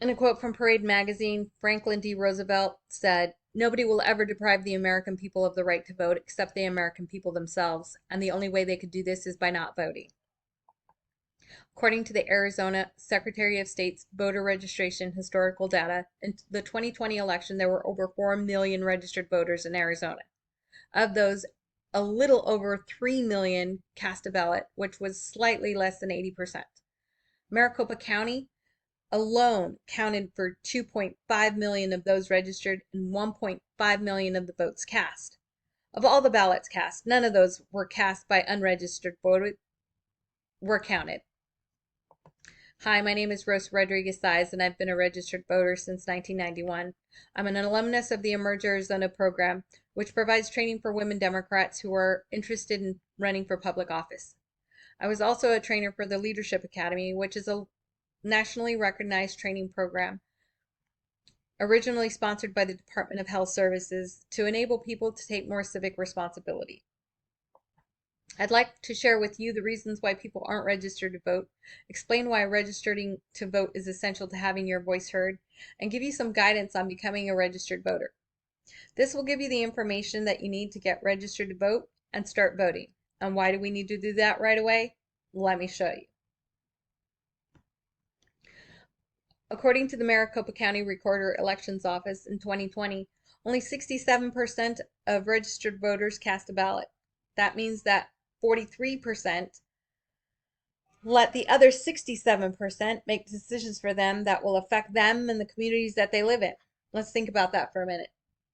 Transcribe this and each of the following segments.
In a quote from Parade magazine, Franklin D. Roosevelt said, "Nobody will ever deprive the American people of the right to vote except the American people themselves, and the only way they could do this is by not voting." According to the Arizona Secretary of State's voter registration historical data, in the 2020 election, there were over 4 million registered voters in Arizona. Of those, a little over 3 million cast a ballot, which was slightly less than 80%. Maricopa County alone counted for 2.5 million of those registered and 1.5 million of the votes cast. Of all the ballots cast, none of those were cast by unregistered voters were counted. Hi, my name is Rose Rodriguez Size, and I've been a registered voter since 1991. I'm an alumnus of the Emerge Arizona program, which provides training for women Democrats who are interested in running for public office. I was also a trainer for the Leadership Academy, which is a nationally recognized training program originally sponsored by the Department of Health Services to enable people to take more civic responsibility. I'd like to share with you the reasons why people aren't registered to vote, explain why registering to vote is essential to having your voice heard, and give you some guidance on becoming a registered voter. This will give you the information that you need to get registered to vote and start voting. And why do we need to do that right away? Let me show you. According to the Maricopa County Recorder Elections Office in 2020, only 67% of registered voters cast a ballot. That means that 43% let the other 67% make decisions for them that will affect them and the communities that they live in. Let's think about that for a minute.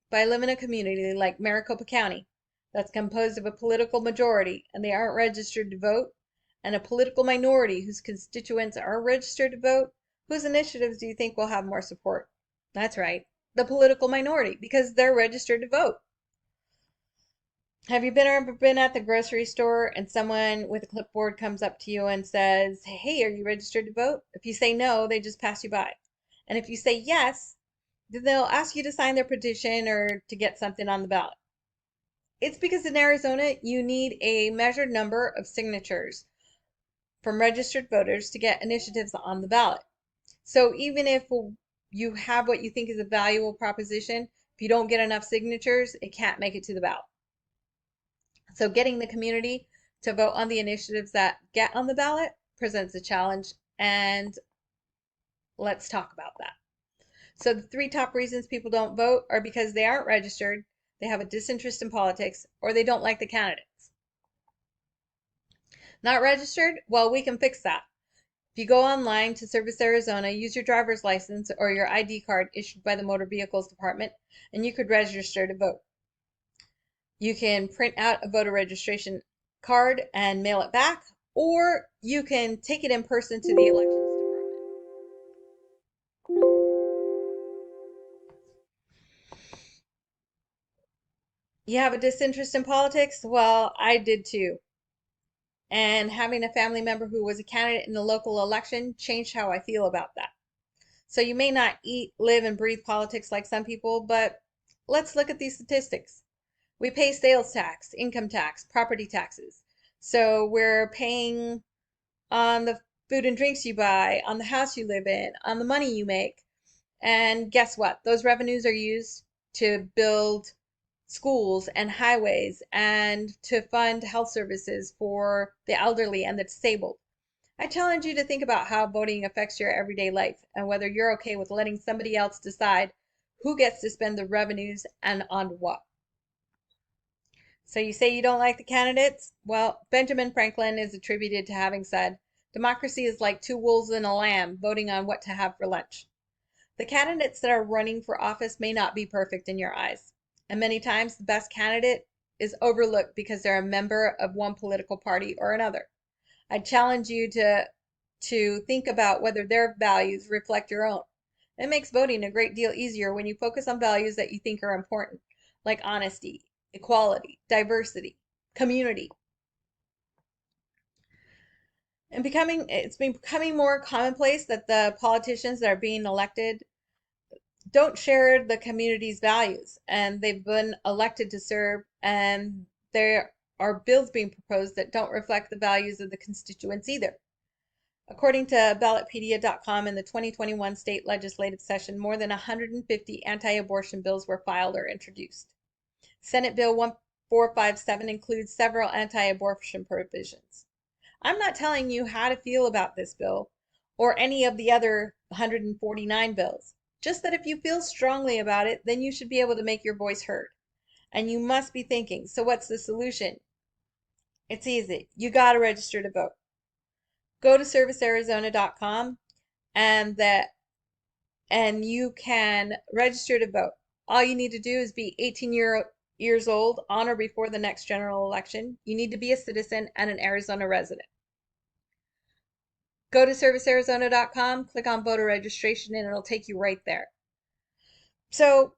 If I live in a community like Maricopa County that's composed of a political majority and they aren't registered to vote, and a political minority whose constituents are registered to vote, whose initiatives do you think will have more support? That's right, the political minority, because they're registered to vote. Have you ever been at the grocery store and someone with a clipboard comes up to you and says, "Hey, are you registered to vote?" If you say no, they just pass you by. And if you say yes, then they'll ask you to sign their petition or to get something on the ballot. It's because in Arizona, you need a measured number of signatures from registered voters to get initiatives on the ballot. So even if you have what you think is a valuable proposition, if you don't get enough signatures, it can't make it to the ballot. So getting the community to vote on the initiatives that get on the ballot presents a challenge, and let's talk about that. So the three top reasons people don't vote are because they aren't registered, they have a disinterest in politics, or they don't like the candidates. Not registered? Well, we can fix that. If you go online to Service Arizona, use your driver's license or your ID card issued by the Motor Vehicles Department, and you could register to vote. You can print out a voter registration card and mail it back, or you can take it in person to the elections department. You have a disinterest in politics? Well, I did too. And having a family member who was a candidate in the local election changed how I feel about that. So you may not eat, live, and breathe politics like some people, but let's look at these statistics. We pay sales tax, income tax, property taxes. So we're paying on the food and drinks you buy, on the house you live in, on the money you make. And guess what? Those revenues are used to build schools and highways and to fund health services for the elderly and the disabled. I challenge you to think about how voting affects your everyday life and whether you're okay with letting somebody else decide who gets to spend the revenues and on what. So you say you don't like the candidates? Well, Benjamin Franklin is attributed to having said, "Democracy is like two wolves and a lamb voting on what to have for lunch." The candidates that are running for office may not be perfect in your eyes, and many times the best candidate is overlooked because they're a member of one political party or another. I challenge you to think about whether their values reflect your own. It makes voting a great deal easier when you focus on values that you think are important, like honesty, equality, diversity, community. And it's been becoming more commonplace that the politicians that are being elected don't share the community's values, and they've been elected to serve, and there are bills being proposed that don't reflect the values of the constituents either. According to ballotpedia.com, in the 2021 state legislative session, more than 150 anti-abortion bills were filed or introduced. Senate Bill 1457 includes several anti-abortion provisions. I'm not telling you how to feel about this bill or any of the other 149 bills. Just that if you feel strongly about it, then you should be able to make your voice heard. And you must be thinking, so what's the solution? It's easy. You got to register to vote. Go to servicearizona.com and you can register to vote. All you need to do is be 18 years old on or before the next general election. You need to be a citizen and an Arizona resident. Go to servicearizona.com, click on voter registration, and it'll take you right there. So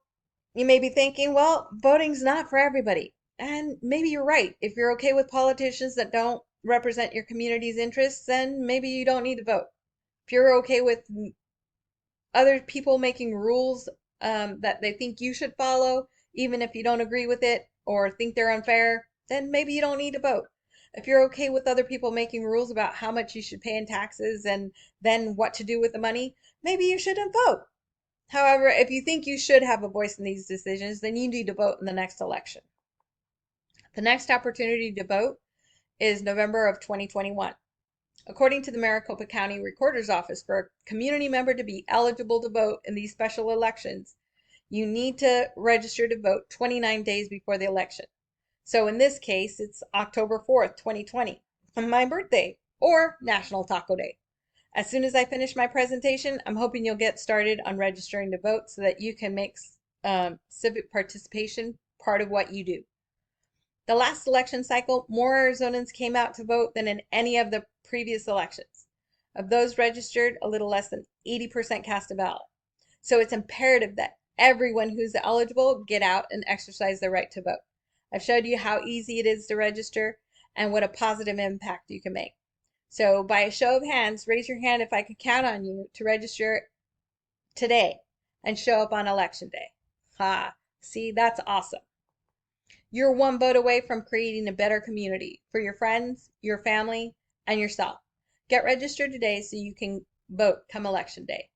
you may be thinking, well, voting's not for everybody. And maybe you're right. If you're okay with politicians that don't represent your community's interests, then maybe you don't need to vote. If you're okay with other people making rules that they think you should follow, even if you don't agree with it or think they're unfair, then maybe you don't need to vote. If you're okay with other people making rules about how much you should pay in taxes and then what to do with the money, maybe you shouldn't vote. However, if you think you should have a voice in these decisions, then you need to vote in the next election. The next opportunity to vote is November of 2021. According to the Maricopa County Recorder's Office, for a community member to be eligible to vote in these special elections, you need to register to vote 29 days before the election. So in this case, it's October 4th, 2020, my birthday, or National Taco Day. As soon as I finish my presentation, I'm hoping you'll get started on registering to vote so that you can make civic participation part of what you do. The last election cycle, more Arizonans came out to vote than in any of the previous elections. Of those registered, a little less than 80% cast a ballot. So it's imperative that everyone who's eligible get out and exercise their right to vote. I've showed you how easy it is to register and what a positive impact you can make. So by a show of hands, raise your hand if I could count on you to register today and show up on election day. See, that's awesome. You're one vote away from creating a better community for your friends, your family, and yourself. Get registered today so you can vote come election day.